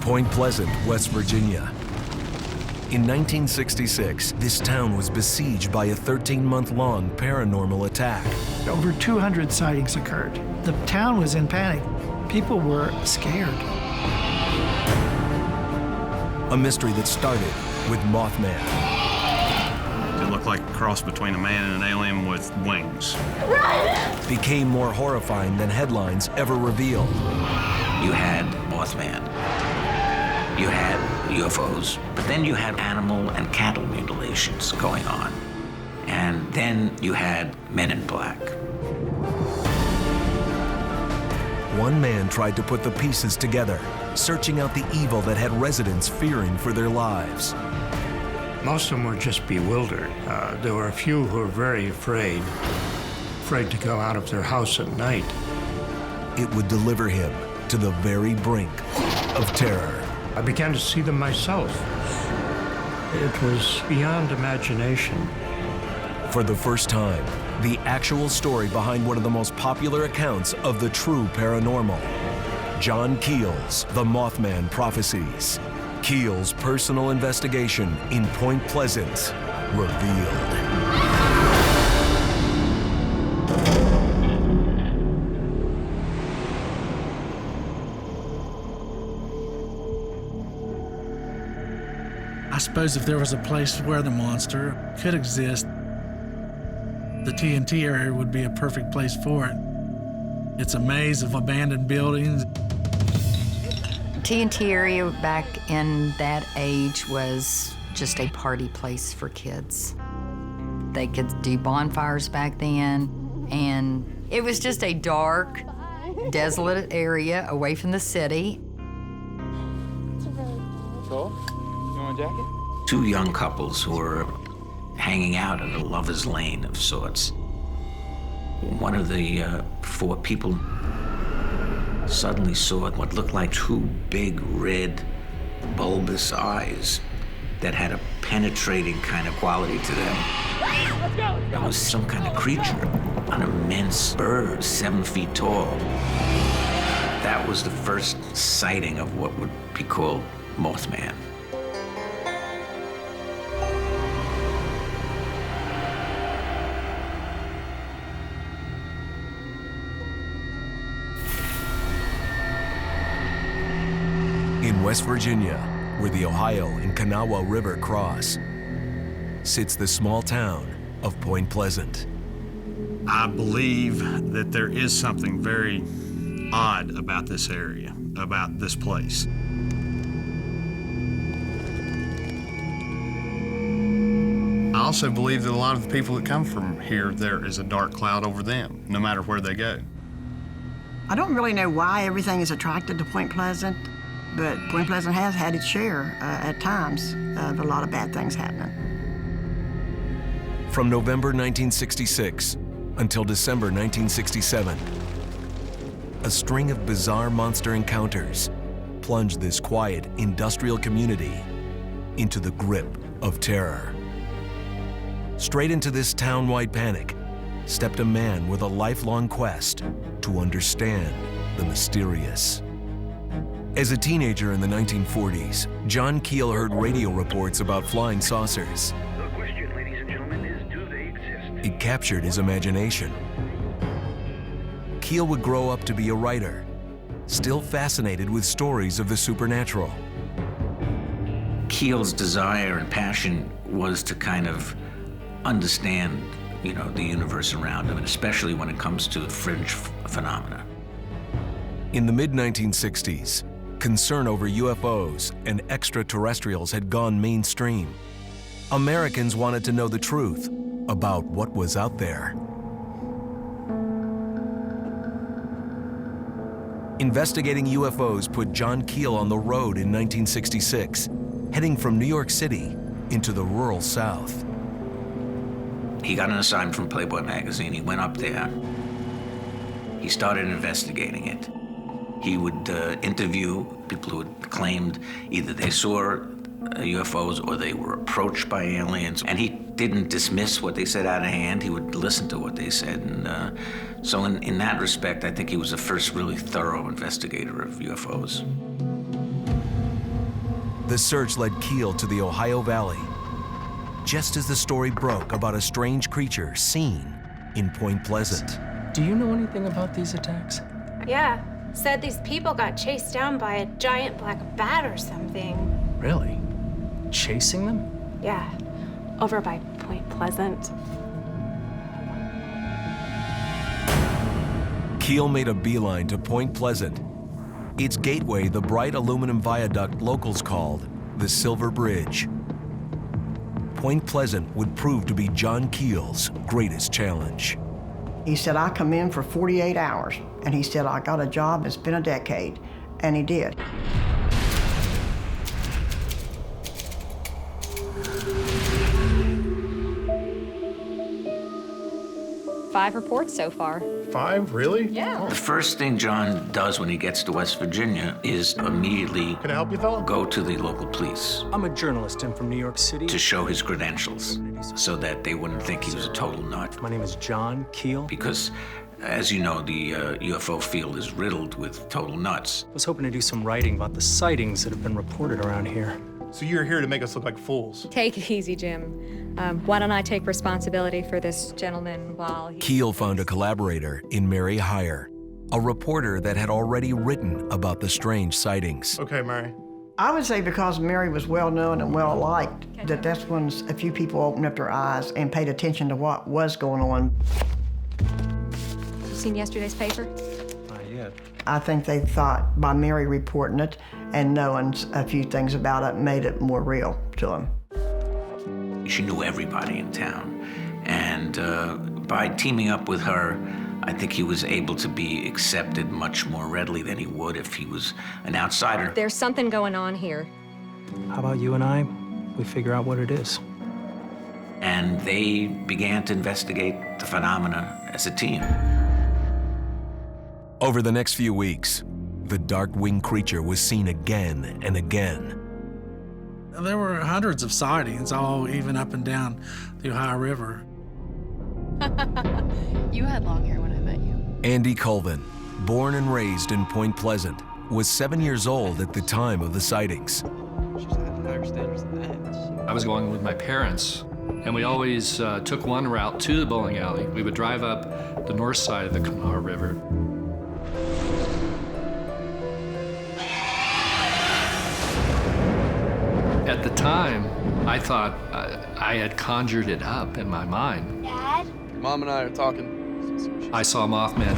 Point Pleasant, West Virginia. In 1966, this town was besieged by a 13-month-long paranormal attack. Over 200 sightings occurred. The town was in panic. People were scared. A mystery that started with Mothman. It looked like a cross between a man and an alien with wings. Run! Became more horrifying than headlines ever revealed. You had Mothman. You had UFOs, but then you had animal and cattle mutilations going on. And then you had Men in Black. One man tried to put the pieces together, searching out the evil that had residents fearing for their lives. Most of them were just bewildered. There were a few who were very afraid to go out of their house at night. It would deliver him to the very brink of terror. I began to see them myself. It was beyond imagination. For the first time, the actual story behind one of the most popular accounts of the true paranormal. John Keel's The Mothman Prophecies. Keel's personal investigation in Point Pleasant revealed. I suppose if there was a place where the monster could exist, the TNT area would be a perfect place for it. It's a maze of abandoned buildings. TNT area back in that age was just a party place for kids. They could do bonfires back then, and it was just a dark, desolate area away from the city. Cool. You want a jacket? Two young couples who were hanging out in a lover's lane of sorts. One of the four people suddenly saw what looked like two big red bulbous eyes that had a penetrating kind of quality to them. Let's go! It was some kind of creature, an immense bird, 7 feet tall. That was the first sighting of what would be called Mothman. In West Virginia, where the Ohio and Kanawha River cross, sits the small town of Point Pleasant. I believe that there is something very odd about this area, about this place. I also believe that a lot of the people that come from here, there is a dark cloud over them, no matter where they go. I don't really know why everything is attracted to Point Pleasant, but Point Pleasant has had its share at times of a lot of bad things happening. From November 1966 until December 1967, a string of bizarre monster encounters plunged this quiet industrial community into the grip of terror. Straight into this town-wide panic stepped a man with a lifelong quest to understand the mysterious. As a teenager in the 1940s, John Keel heard radio reports about flying saucers. The question, ladies and gentlemen, is do they exist? It captured his imagination. Keel would grow up to be a writer, still fascinated with stories of the supernatural. Keel's desire and passion was to kind of understand, the universe around him, and especially when it comes to fringe phenomena. In the mid-1960s, concern over UFOs and extraterrestrials had gone mainstream. Americans wanted to know the truth about what was out there. Investigating UFOs put John Keel on the road in 1966, heading from New York City into the rural South. He got an assignment from Playboy magazine. He went up there. He started investigating it. He would interview people who had claimed either they saw UFOs or they were approached by aliens. And he didn't dismiss what they said out of hand. He would listen to what they said. And so in that respect, I think he was the first really thorough investigator of UFOs. The search led Keel to the Ohio Valley, just as the story broke about a strange creature seen in Point Pleasant. Do you know anything about these attacks? Yeah, said these people got chased down by a giant black bat or something. Really? Chasing them? Yeah, over by Point Pleasant. Keel made a beeline to Point Pleasant. Its gateway, the bright aluminum viaduct locals called the Silver Bridge. Point Pleasant would prove to be John Keel's greatest challenge. He said, I come in for 48 hours. And he said, I got a job that's been a decade. And he did. Five reports so far. 5, really? Yeah. The first thing John does when he gets to West Virginia is immediately Can I help you, fella? go to the local police I'm a journalist. I'm from New York City. to show his credentials so that they wouldn't think he was a total nut. My name is John Keel. Because, as you know, the UFO field is riddled with total nuts. I was hoping to do some writing about the sightings that have been reported around here. So you're here to make us look like fools. Take it easy, Jim. Why don't I take responsibility for this gentleman while he... Keel found a collaborator in Mary Hyre, a reporter that had already written about the strange sightings. Okay, Mary. I would say because Mary was well-known and well-liked, that's when a few people opened up their eyes and paid attention to what was going on. You seen yesterday's paper? Not yet. I think they thought by Mary reporting it and knowing a few things about it made it more real to them. She knew everybody in town. And by teaming up with her, I think he was able to be accepted much more readily than he would if he was an outsider. There's something going on here. How about you and I? We figure out what it is. And they began to investigate the phenomena as a team. Over the next few weeks, the dark-winged creature was seen again and again. There were hundreds of sightings, all even up and down the Ohio River. You had long hair when I met you. Andy Colvin, born and raised in Point Pleasant, was 7 years old at the time of the sightings. I was going with my parents, and we always took one route to the bowling alley. We would drive up the north side of the Kanawha River. At the time, I thought I had conjured it up in my mind. Dad? Mom and I are talking. I saw Mothman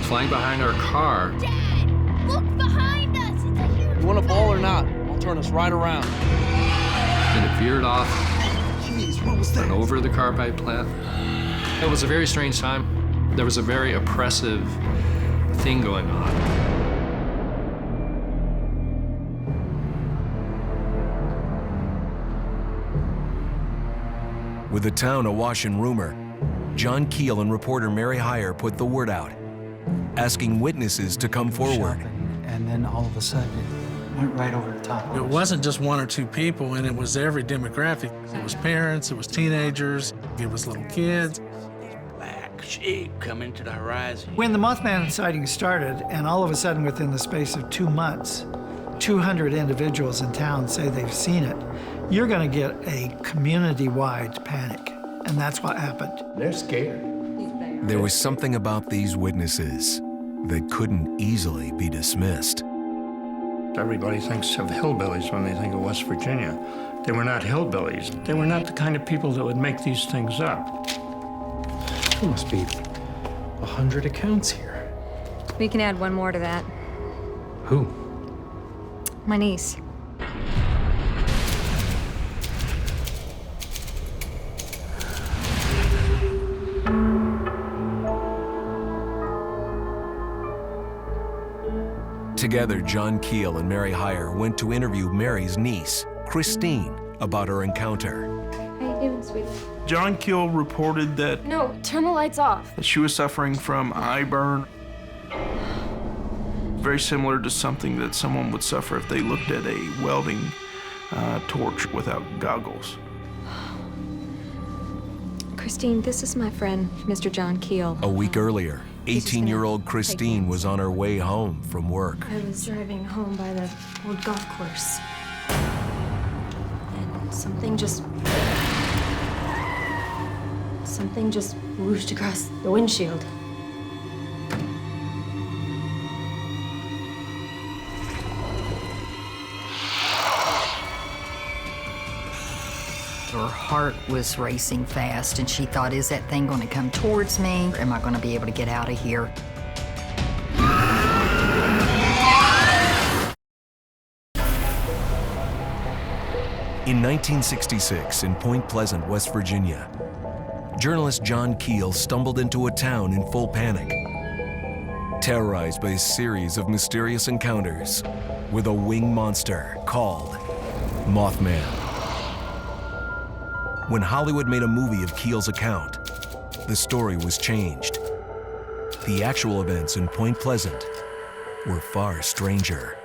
flying behind our car. Dad, look behind us. It's a huge... You want a ball or not? I'll turn us right around. And it veered off. Jeez, what was that? And over the carbide plant. It was a very strange time. There was a very oppressive thing going on. With the town awash in rumor, John Keel and reporter Mary Hyre put the word out, asking witnesses to come forward. And then all of a sudden, it went right over the top. It wasn't just one or two people, and it was every demographic. It was parents, it was teenagers, it was little kids. Black shape coming to the horizon. When the Mothman sighting started, and all of a sudden within the space of 2 months, 200 individuals in town say they've seen it, you're going to get a community-wide panic. And that's what happened. They're scared. There was something about these witnesses that couldn't easily be dismissed. Everybody thinks of hillbillies when they think of West Virginia. They were not hillbillies. They were not the kind of people that would make these things up. There must be 100 accounts here. We can add one more to that. Who? My niece. Together, John Keel and Mary Hyre went to interview Mary's niece, Christine, about her encounter. How you doing, sweetie? John Keel reported that No, turn the lights off. she was suffering from eye burn. Very similar to something that someone would suffer if they looked at a welding torch without goggles. Christine, this is my friend, Mr. John Keel. A week earlier, 18-year-old Christine was on her way home from work. I was driving home by the old golf course. Something just whooshed across the windshield. Her heart was racing fast, and she thought, is that thing going to come towards me? Am I going to be able to get out of here? In 1966, in Point Pleasant, West Virginia, journalist John Keel stumbled into a town in full panic, terrorized by a series of mysterious encounters with a winged monster called Mothman. When Hollywood made a movie of Keel's account, the story was changed. The actual events in Point Pleasant were far stranger.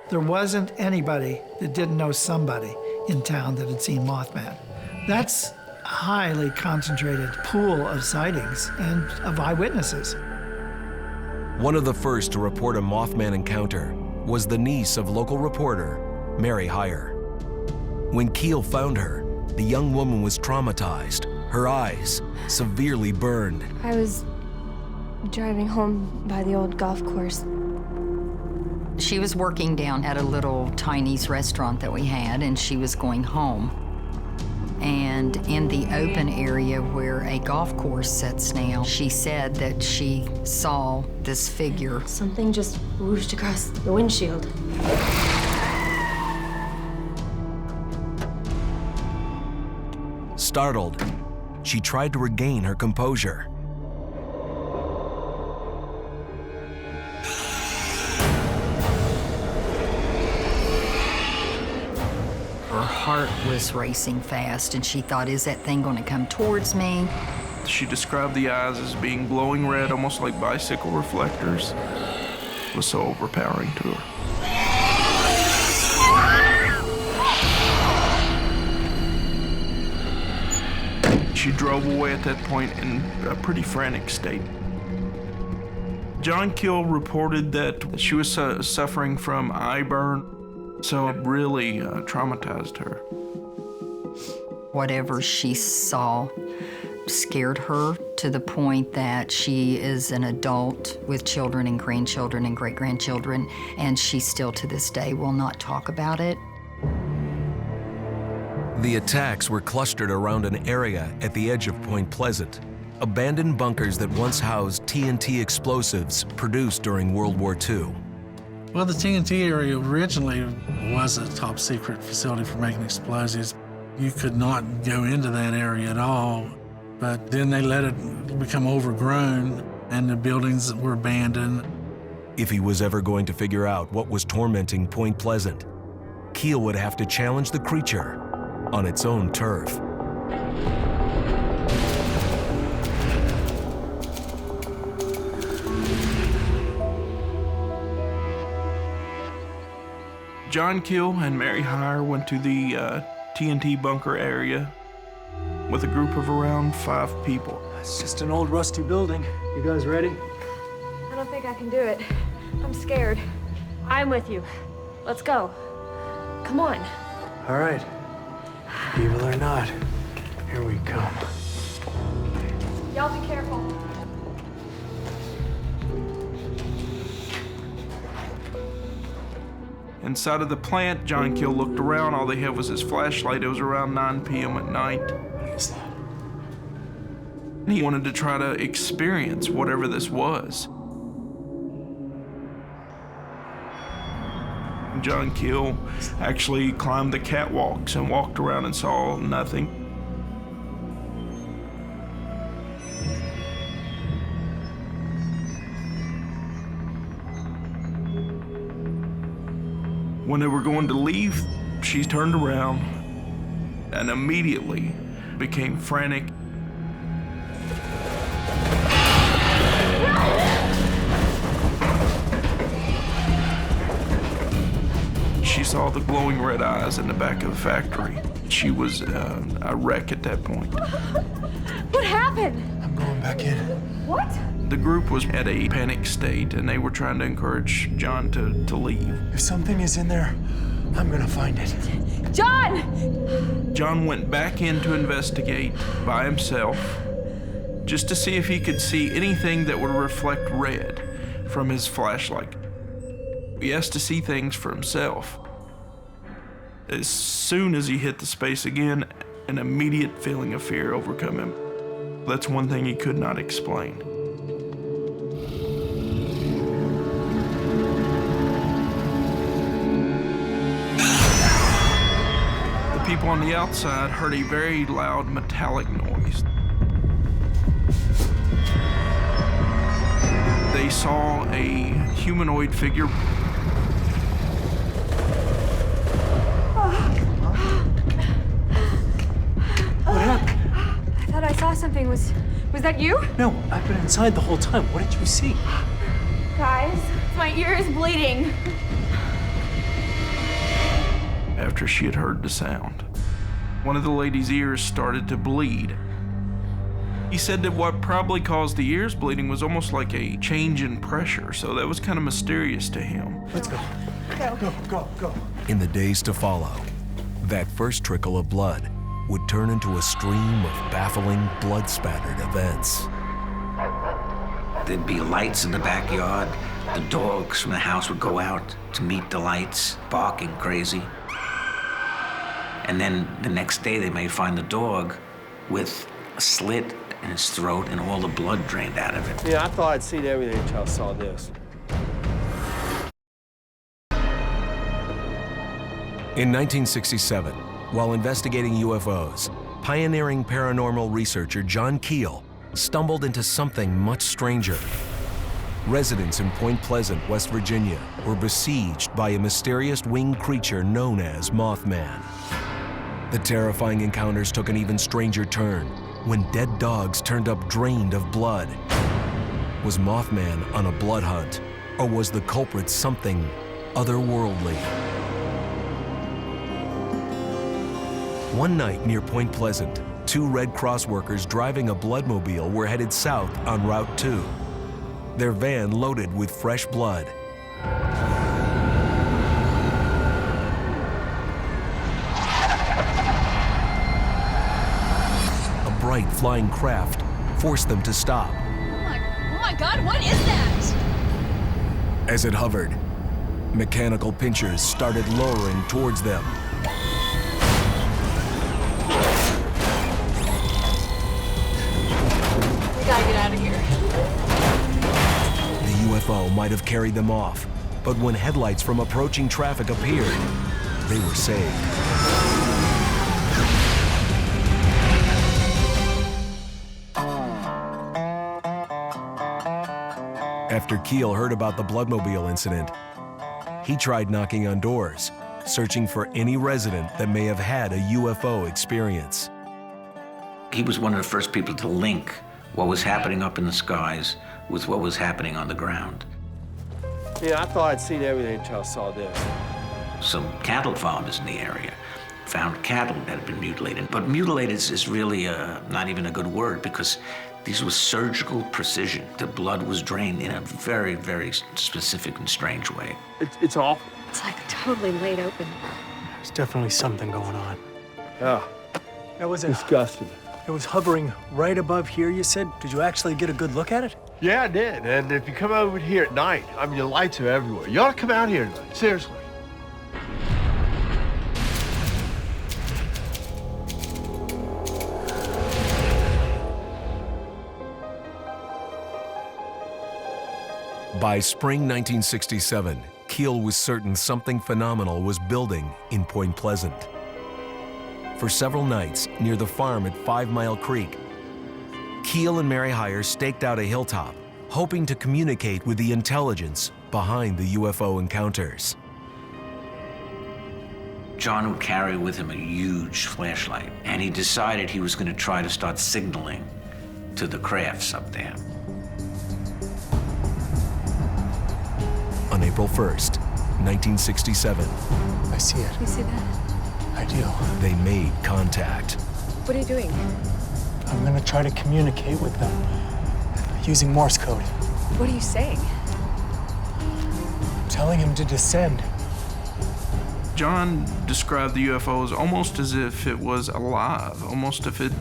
There wasn't anybody that didn't know somebody in town that had seen Mothman. That's a highly concentrated pool of sightings and of eyewitnesses. One of the first to report a Mothman encounter was the niece of local reporter Mary Hyre. When Keel found her, the young woman was traumatized, her eyes severely burned. I was driving home by the old golf course. She was working down at a little Chinese restaurant that we had, and she was going home. And in the open area where a golf course sits now, she said that she saw this figure. Something just whooshed across the windshield. Startled, she tried to regain her composure. Her heart was racing fast, and she thought, is that thing going to come towards me? She described the eyes as being glowing red, almost like bicycle reflectors. It was so overpowering to her. She drove away at that point in a pretty frantic state. John Keel reported that she was suffering from eye burn, so it really traumatized her. Whatever she saw scared her to the point that she is an adult with children and grandchildren and great-grandchildren, and she still to this day will not talk about it. The attacks were clustered around an area at the edge of Point Pleasant, abandoned bunkers that once housed TNT explosives produced during World War II. Well, the TNT area originally was a top secret facility for making explosives. You could not go into that area at all, but then they let it become overgrown and the buildings were abandoned. If he was ever going to figure out what was tormenting Point Pleasant, Keel would have to challenge the creature on its own turf. John Keel and Mary Hyre went to the TNT bunker area with a group of around 5 people. It's just an old rusty building. You guys ready? I don't think I can do it. I'm scared. I'm with you. Let's go. Come on. All right. Evil or not, here we come. Y'all be careful. Inside of the plant, John Keel looked around. All they had was his flashlight. It was around 9 p.m. at night. What is that? He wanted to try to experience whatever this was. John Keel actually climbed the catwalks and walked around and saw nothing. When they were going to leave, she turned around and immediately became frantic. She saw the glowing red eyes in the back of the factory. She was a wreck at that point. What happened? I'm going back in. What? The group was at a panic state, and they were trying to encourage John to leave. If something is in there, I'm gonna find it. John! John went back in to investigate by himself just to see if he could see anything that would reflect red from his flashlight. He has to see things for himself. As soon as he hit the space again, an immediate feeling of fear overcome him. That's one thing he could not explain. The people on the outside heard a very loud metallic noise. They saw a humanoid figure. What happened? I thought I saw something. Was that you? No, I've been inside the whole time. What did you see? Guys, my ear is bleeding. After she had heard the sound, one of the lady's ears started to bleed. He said that what probably caused the ears bleeding was almost like a change in pressure, so that was kind of mysterious to him. Let's go. Go. In the days to follow, that first trickle of blood would turn into a stream of baffling, blood-spattered events. There'd be lights in the backyard. The dogs from the house would go out to meet the lights, barking crazy. And then the next day they may find the dog with a slit in his throat and all the blood drained out of it. Yeah, I thought I'd seen everything until I saw this. In 1967, while investigating UFOs, pioneering paranormal researcher John Keel stumbled into something much stranger. Residents in Point Pleasant, West Virginia, were besieged by a mysterious winged creature known as Mothman. The terrifying encounters took an even stranger turn when dead dogs turned up drained of blood. Was Mothman on a blood hunt, or was the culprit something otherworldly? One night near Point Pleasant, two Red Cross workers driving a bloodmobile were headed south on Route 2. Their van loaded with fresh blood. A bright flying craft forced them to stop. Oh my God, what is that? As it hovered, mechanical pinchers started lowering towards them. We gotta get out of here. The UFO might have carried them off, but when headlights from approaching traffic appeared, they were saved. After Keel heard about the bloodmobile incident, he tried knocking on doors, searching for any resident that may have had a UFO experience. He was one of the first people to link what was happening up in the skies with what was happening on the ground. Yeah, I thought I'd seen everything until I saw this. Some cattle farmers in the area found cattle that had been mutilated. But mutilated is really not even a good word, because these were surgical precision. The blood was drained in a very, very specific and strange way. It's awful. It's like totally laid open. There's definitely something going on. Yeah. That was disgusting. It was hovering right above here, you said? Did you actually get a good look at it? Yeah, I did. And if you come over here at night, I mean, the lights are everywhere. You ought to come out here tonight. Seriously. By spring 1967, Keel was certain something phenomenal was building in Point Pleasant. For several nights near the farm at 5 Mile Creek, Keel and Mary Hyre staked out a hilltop, hoping to communicate with the intelligence behind the UFO encounters. John would carry with him a huge flashlight, and he decided he was going to try to start signaling to the crafts up there. On April 1st, 1967, I see it. You see that? I do. they made contact. What are you doing? I'm gonna try to communicate with them using Morse code. What are you saying? I'm telling him to descend. John described the UFOs almost as if it was alive, almost if it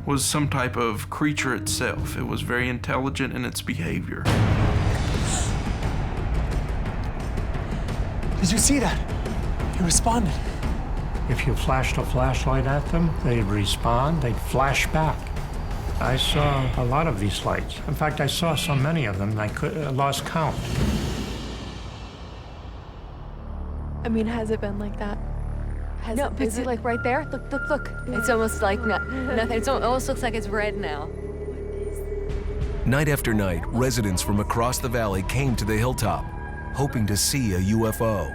was some type of creature itself. It was very intelligent in its behavior. Did you see that? He responded. If you flashed a flashlight at them, they'd respond, they'd flash back. I saw a lot of these lights. In fact, I saw so many of them, I lost count. I mean, has it been like that? No, but see, like right there? Look, look, look. It's almost like nothing. It almost looks like it's red now. Night after night, residents from across the valley came to the hilltop, hoping to see a UFO.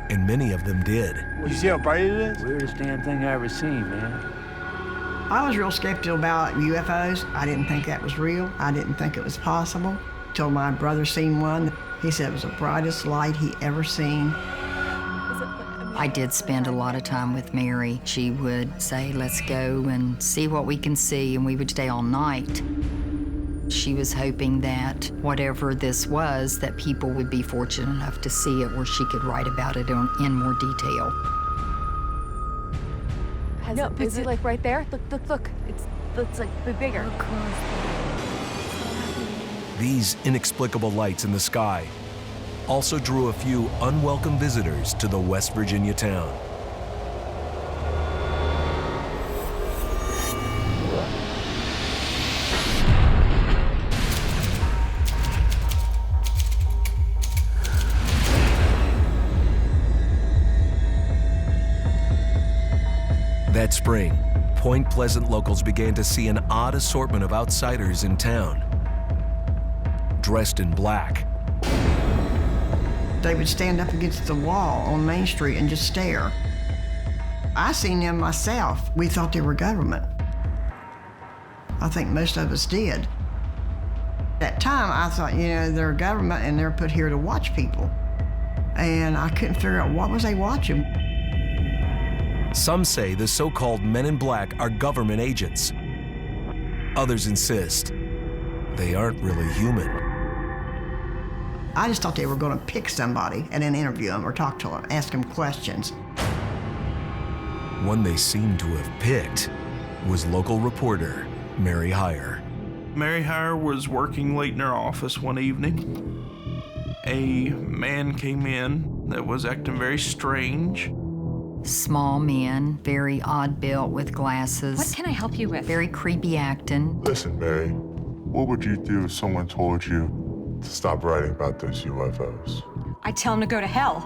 And many of them did. You see how bright it is? Weirdest damn thing I ever seen, man. I was real skeptical about UFOs. I didn't think that was real. I didn't think it was possible. Till my brother seen one. He said it was the brightest light he ever seen. I did spend a lot of time with Mary. She would say, let's go and see what we can see, and we would stay all night. She was hoping that whatever this was, that people would be fortunate enough to see it where she could write about it in more detail. No, but see, like right there? Look, look, look. It's like bigger. These inexplicable lights in the sky also drew a few unwelcome visitors to the West Virginia town. That spring, Point Pleasant locals began to see an odd assortment of outsiders in town, dressed in black. They would stand up against the wall on Main Street and just stare. I seen them myself. We thought they were government. I think most of us did. At that time, I thought, you know, they're government and they're put here to watch people. And I couldn't figure out what was they watching. Some say the so-called men in black are government agents. Others insist they aren't really human. I just thought they were going to pick somebody and then interview them or talk to them, ask them questions. One they seemed to have picked was local reporter Mary Hyre. Mary Hyre was working late in her office one evening. A man came in that was acting very strange. Small men, very odd built with glasses. What can I help you with? Very creepy acting. Listen, Mary, what would you do if someone told you to stop writing about those UFOs? I tell him to go to hell.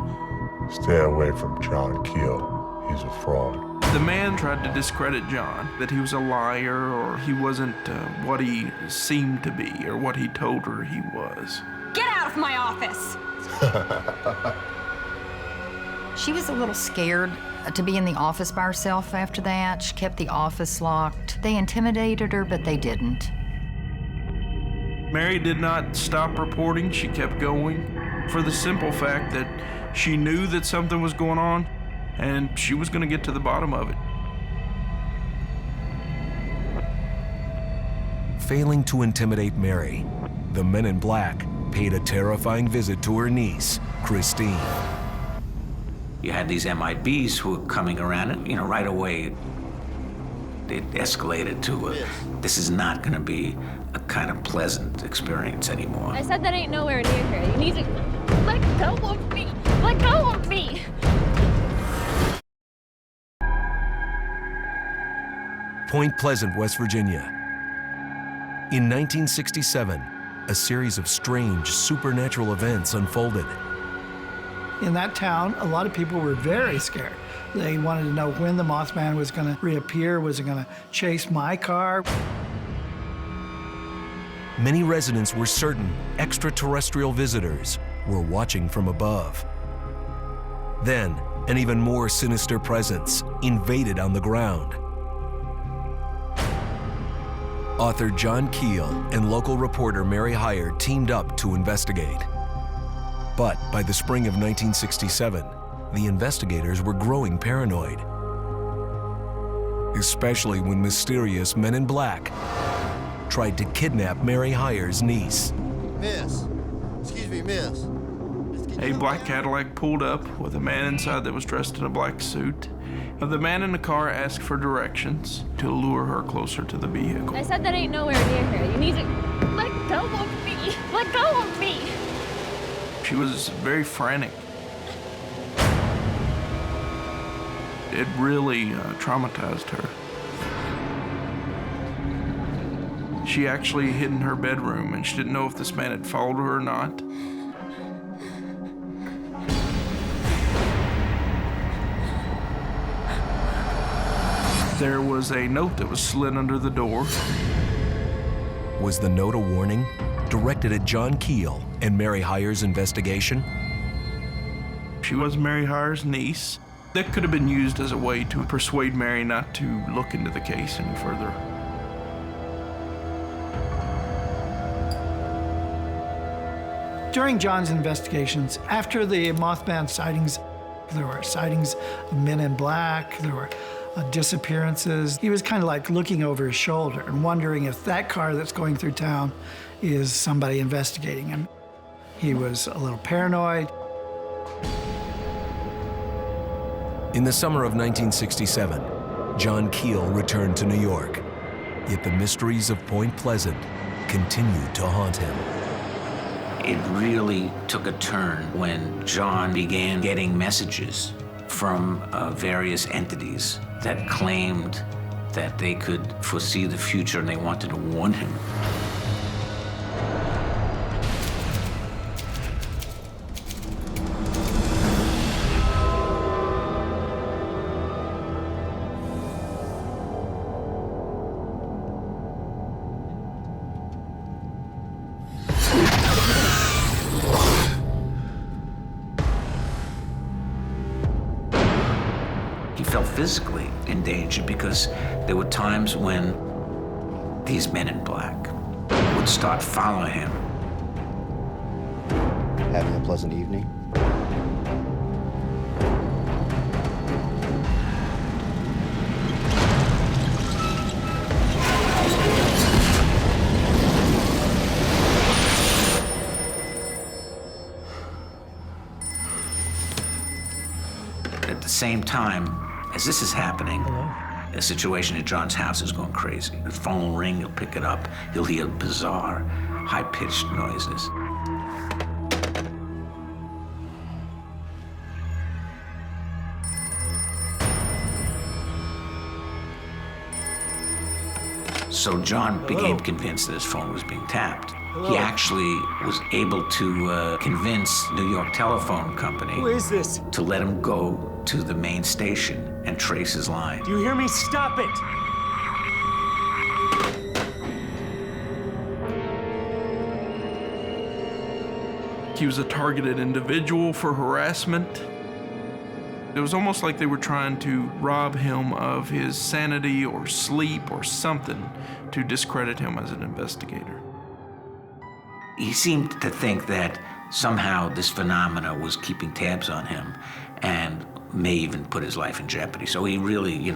Stay away from John Keel. He's a fraud. The man tried to discredit John, that he was a liar or he wasn't what he seemed to be or what he told her he was. Get out of my office! She was a little scared to be in the office by herself after that. She kept the office locked. They intimidated her, but they didn't. Mary did not stop reporting. She kept going for the simple fact that she knew that something was going on and she was going to get to the bottom of it. Failing to intimidate Mary, the men in black paid a terrifying visit to her niece, Christine. You had these MIBs who were coming around and, you know, right away it escalated to this is not going to be a kind of pleasant experience anymore. I said that ain't nowhere near here. You need to let go of me. Let go of me. Point Pleasant, West Virginia. In 1967, a series of strange supernatural events unfolded. In that town, a lot of people were very scared. They wanted to know when the Mothman was going to reappear. Was it going to chase my car? Many residents were certain extraterrestrial visitors were watching from above. Then, an even more sinister presence invaded on the ground. Author John Keel and local reporter Mary Hyre teamed up to investigate. But by the spring of 1967, the investigators were growing paranoid, especially when mysterious men in black tried to kidnap Mary Hyre's niece. Miss, excuse me, miss. A black Cadillac pulled up with a man inside that was dressed in a black suit. The man in the car asked for directions to lure her closer to the vehicle. I said that ain't nowhere near here. You need to let go of me. Let go of me. She was very frantic. It really traumatized her. She actually hid in her bedroom, and she didn't know if this man had followed her or not. There was a note that was slid under the door. Was the note a warning directed at John Keel and Mary Hyre's investigation? She was Mary Hyre's niece. That could have been used as a way to persuade Mary not to look into the case any further. During John's investigations, after the Mothman sightings, there were sightings of men in black, there were disappearances. He was kind of like looking over his shoulder and wondering if that car that's going through town is somebody investigating him. He was a little paranoid. In the summer of 1967, John Keel returned to New York, yet the mysteries of Point Pleasant continued to haunt him. It really took a turn when John began getting messages from various entities that claimed that they could foresee the future and they wanted to warn him. Physically in danger because there were times when these men in black would start following him. Having a pleasant evening? At the same time, as this is happening, the situation at John's house is going crazy. The phone will ring, he'll pick it up, he'll hear bizarre, high-pitched noises. So John became convinced that his phone was being tapped. He actually was able to convince New York Telephone Company Who is this? to let him go to the main station and trace his line. Do you hear me? Stop it! He was a targeted individual for harassment. It was almost like they were trying to rob him of his sanity or sleep or something to discredit him as an investigator. He seemed to think that somehow this phenomena was keeping tabs on him and may even put his life in jeopardy. So he really,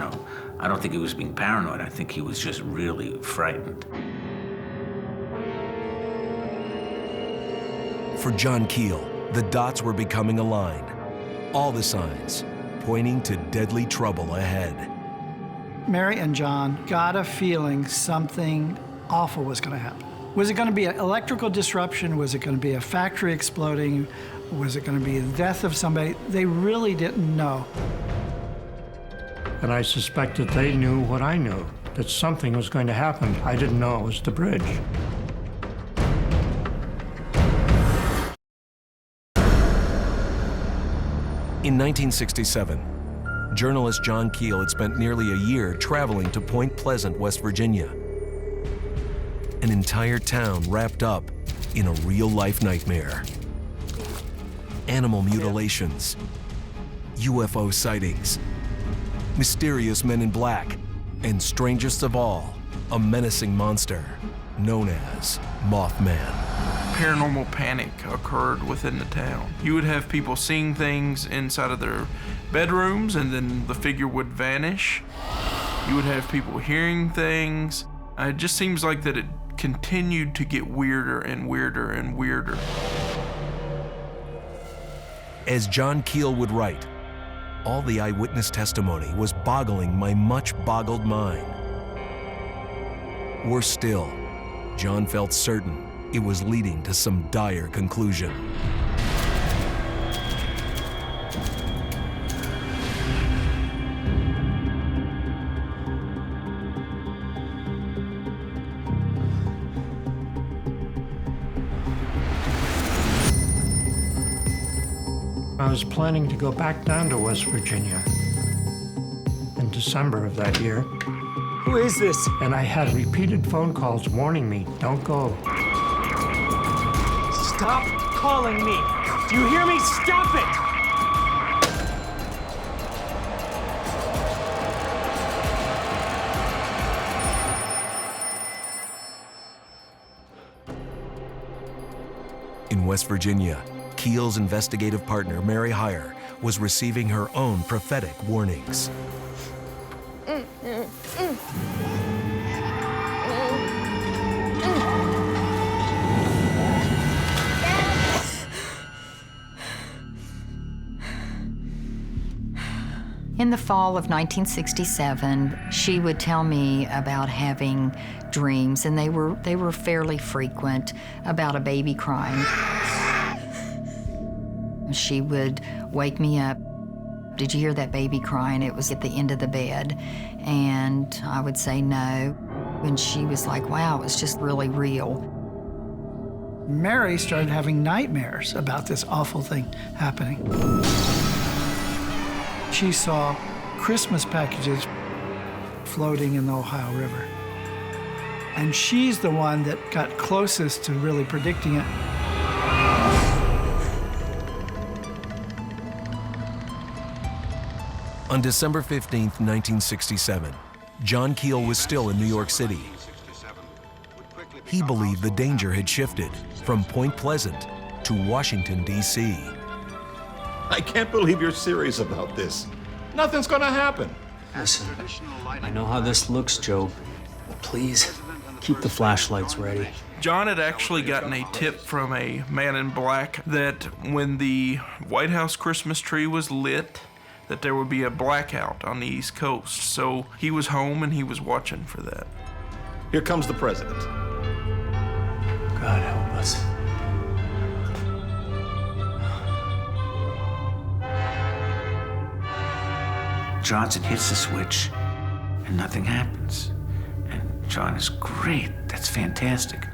I don't think he was being paranoid. I think he was just really frightened. For John Keel, the dots were becoming aligned. All the signs pointing to deadly trouble ahead. Mary and John got a feeling something awful was going to happen. Was it going to be an electrical disruption? Was it going to be a factory exploding? Was it going to be the death of somebody? They really didn't know. And I suspected they knew what I knew, that something was going to happen. I didn't know it was the bridge. In 1967, journalist John Keel had spent nearly a year traveling to Point Pleasant, West Virginia. An entire town wrapped up in a real-life nightmare. Animal mutilations, UFO sightings, mysterious men in black, and strangest of all, a menacing monster known as Mothman. Paranormal panic occurred within the town. You would have people seeing things inside of their bedrooms and then the figure would vanish. You would have people hearing things. It just seems like that it continued to get weirder and weirder and weirder. As John Keel would write, all the eyewitness testimony was boggling my much boggled mind. Worse still, John felt certain it was leading to some dire conclusion. I was planning to go back down to West Virginia in December of that year. Who is this? And I had repeated phone calls warning me, don't go. Stop calling me. Do you hear me? Stop it! In West Virginia, Keel's investigative partner, Mary Hyre, was receiving her own prophetic warnings. In the fall of 1967, she would tell me about having dreams, and they were fairly frequent, about a baby crying. She would wake me up. Did you hear that baby crying? It was at the end of the bed. And I would say no. And she was like, wow, it was just really real. Mary started having nightmares about this awful thing happening. She saw Christmas packages floating in the Ohio River. And she's the one that got closest to really predicting it. On December 15th, 1967, John Keel was still in New York City. He believed the danger had shifted from Point Pleasant to Washington, D.C. I can't believe you're serious about this. Nothing's gonna happen. Listen, I know how this looks, Joe, but please, keep the flashlights ready. John had actually gotten a tip from a man in black that when the White House Christmas tree was lit, that there would be a blackout on the East Coast. So he was home and he was watching for that. Here comes the president. God help us. Johnson hits the switch and nothing happens. And John is great. That's fantastic.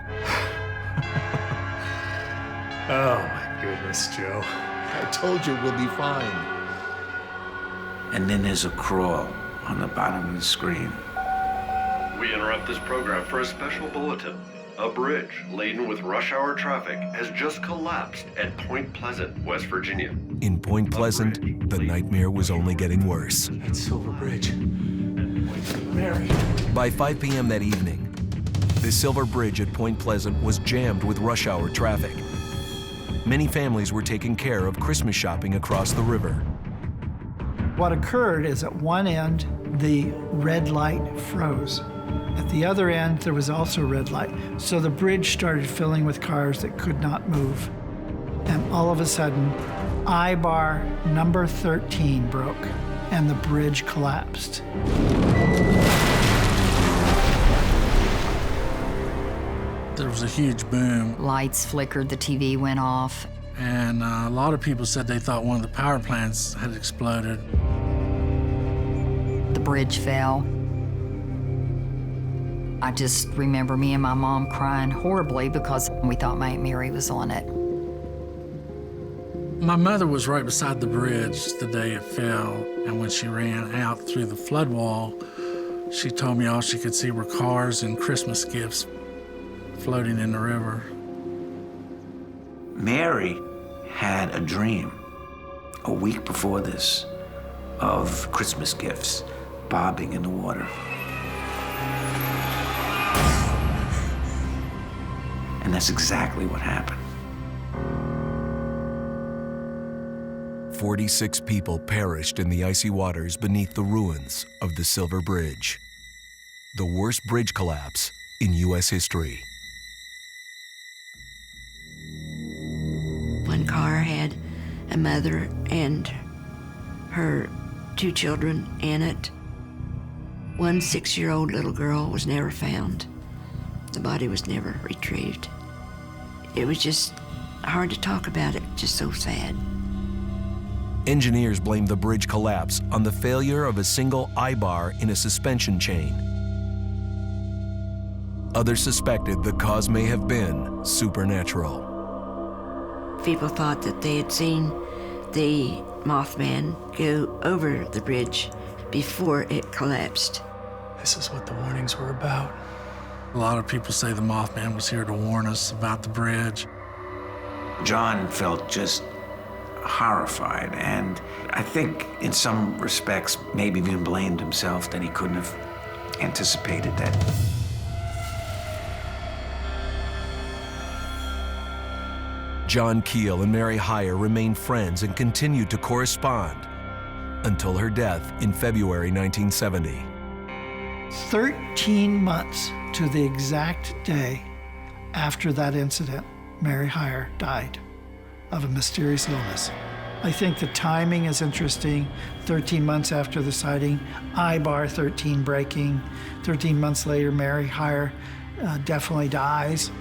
Oh my goodness, Joe. I told you we'll be fine. And then there's a crawl on the bottom of the screen. We interrupt this program for a special bulletin. A bridge laden with rush hour traffic has just collapsed at Point Pleasant, West Virginia. In Point Pleasant, the nightmare was only getting worse. That's Silver Bridge. Mary. By 5 p.m. that evening, the Silver Bridge at Point Pleasant was jammed with rush hour traffic. Many families were taking care of Christmas shopping across the river. What occurred is at one end, the red light froze. At the other end, there was also a red light. So the bridge started filling with cars that could not move. And all of a sudden, I-bar number 13 broke and the bridge collapsed. There was a huge boom. Lights flickered, the TV went off. And a lot of people said they thought one of the power plants had exploded. The bridge fell. I just remember me and my mom crying horribly because we thought my Aunt Mary was on it. My mother was right beside the bridge the day it fell, and when she ran out through the flood wall, she told me all she could see were cars and Christmas gifts floating in the river. Mary had a dream a week before this of Christmas gifts bobbing in the water. And that's exactly what happened. 46 people perished in the icy waters beneath the ruins of the Silver Bridge, the worst bridge collapse in U.S. history. One car had a mother and her 2 children in it. One 6-year-old little girl was never found. The body was never retrieved. It was just hard to talk about it, just so sad. Engineers blamed the bridge collapse on the failure of a single eye-bar in a suspension chain. Others suspected the cause may have been supernatural. People thought that they had seen the Mothman go over the bridge before it collapsed. This is what the warnings were about. A lot of people say the Mothman was here to warn us about the bridge. John felt just horrified, and I think in some respects maybe even blamed himself that he couldn't have anticipated that. John Keel and Mary Hyre remained friends and continued to correspond until her death in February 1970. 13 months to the exact day after that incident, Mary Hyre died of a mysterious illness. I think the timing is interesting. 13 months after the sighting, eye-bar 13 breaking. 13 months later, Mary Hyre definitely dies.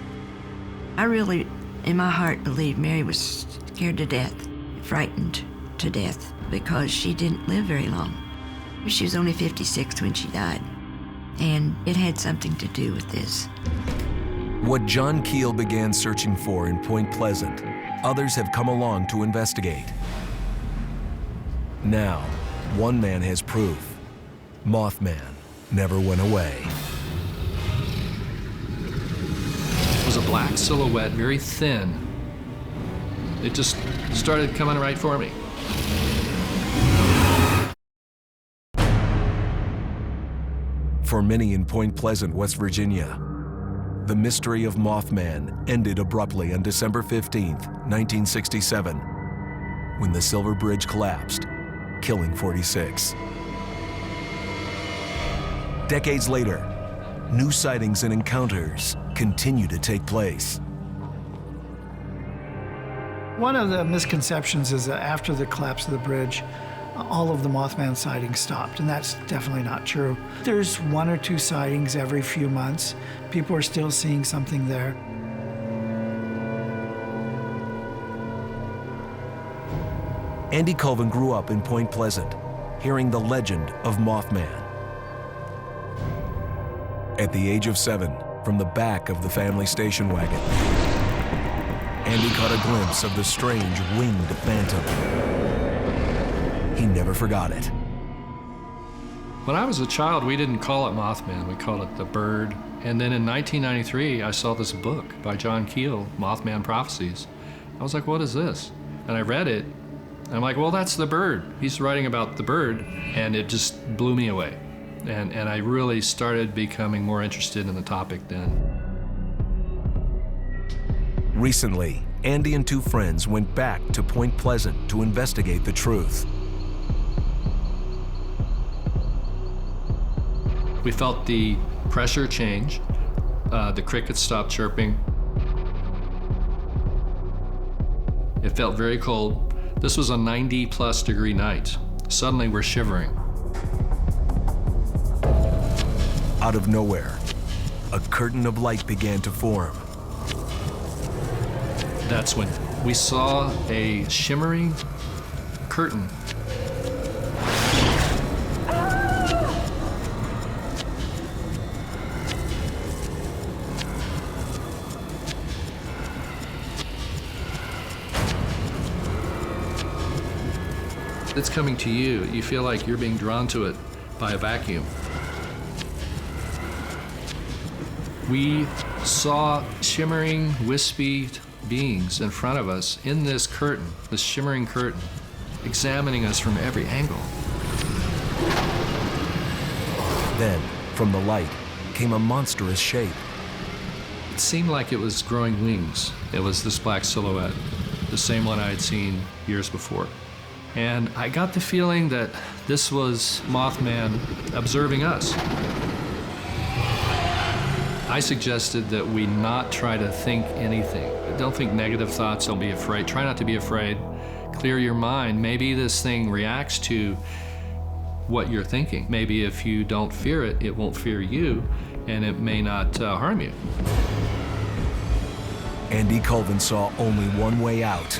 I really, in my heart, believe Mary was scared to death, frightened to death, because she didn't live very long. She was only 56 when she died, and it had something to do with this. What John Keel began searching for in Point Pleasant, others have come along to investigate. Now, one man has proof. Mothman never went away. It was a black silhouette, very thin. It just started coming right for me. For many in Point Pleasant, West Virginia, the mystery of Mothman ended abruptly on December 15th, 1967, when the Silver Bridge collapsed, killing 46. Decades later, new sightings and encounters continue to take place. One of the misconceptions is that after the collapse of the bridge, all of the Mothman sightings stopped, and that's definitely not true. There's 1 or 2 sightings every few months. People are still seeing something there. Andy Colvin grew up in Point Pleasant, hearing the legend of Mothman. At the age of 7, from the back of the family station wagon, Andy caught a glimpse of the strange winged phantom. He never forgot it. When I was a child, we didn't call it Mothman, we called it the bird. And then in 1993, I saw this book by John Keel, Mothman Prophecies. I was like, what is this? And I read it, and I'm like, well, that's the bird. He's writing about the bird, and it just blew me away. And I really started becoming more interested in the topic then. Recently, Andy and 2 friends went back to Point Pleasant to investigate the truth. We felt the pressure change. The crickets stopped chirping. It felt very cold. This was a 90+ degree night. Suddenly we're shivering. Out of nowhere, a curtain of light began to form. That's when we saw a shimmering curtain. It's coming to you. You feel like you're being drawn to it by a vacuum. We saw shimmering, wispy beings in front of us in this curtain, this shimmering curtain, examining us from every angle. Then, from the light, came a monstrous shape. It seemed like it was growing wings. It was this black silhouette, the same one I had seen years before. And I got the feeling that this was Mothman observing us. I suggested that we not try to think anything. Don't think negative thoughts, don't be afraid. Try not to be afraid, clear your mind. Maybe this thing reacts to what you're thinking. Maybe if you don't fear it, it won't fear you, and it may not harm you. Andy Colvin saw only one way out,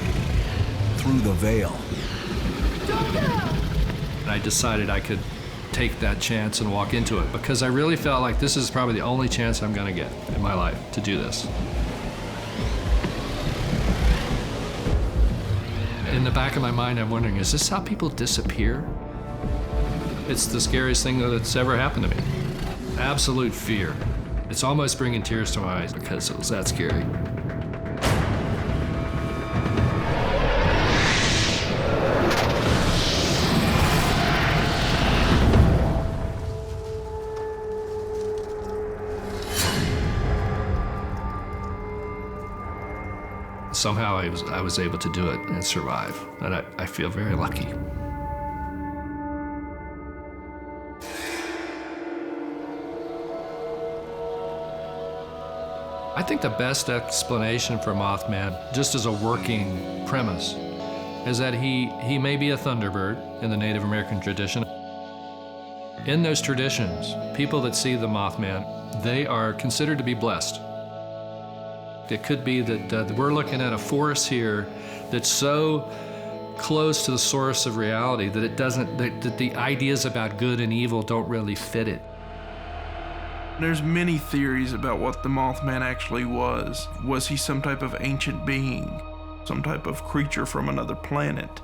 through the veil. And I decided I could take that chance and walk into it because I really felt like this is probably the only chance I'm gonna get in my life to do this. In the back of my mind, I'm wondering, is this how people disappear? It's the scariest thing that's ever happened to me. Absolute fear. It's almost bringing tears to my eyes because it was that scary. Somehow I was able to do it and survive, and I feel very lucky. I think the best explanation for Mothman, just as a working premise, is that he may be a thunderbird in the Native American tradition. In those traditions, people that see the Mothman, they are considered to be blessed. It could be that we're looking at a force here that's so close to the source of reality that it doesn't, that the ideas about good and evil don't really fit it. There's many theories about what the Mothman actually was. Was he some type of ancient being? Some type of creature from another planet?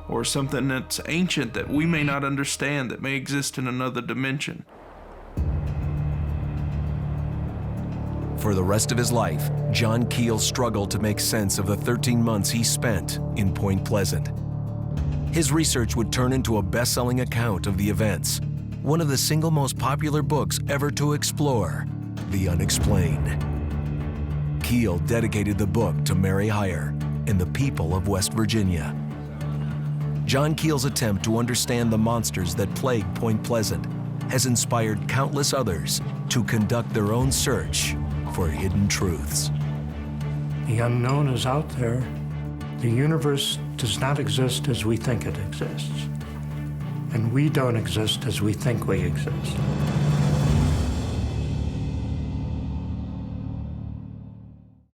Or something that's ancient that we may not understand that may exist in another dimension? For the rest of his life, John Keel struggled to make sense of the 13 months he spent in Point Pleasant. His research would turn into a best-selling account of the events, one of the single most popular books ever to explore the unexplained. Keel dedicated the book to Mary Hyre and the people of West Virginia. John Keel's attempt to understand the monsters that plague Point Pleasant has inspired countless others to conduct their own search for hidden truths. The unknown is out there. The universe does not exist as we think it exists. And we don't exist as we think we exist.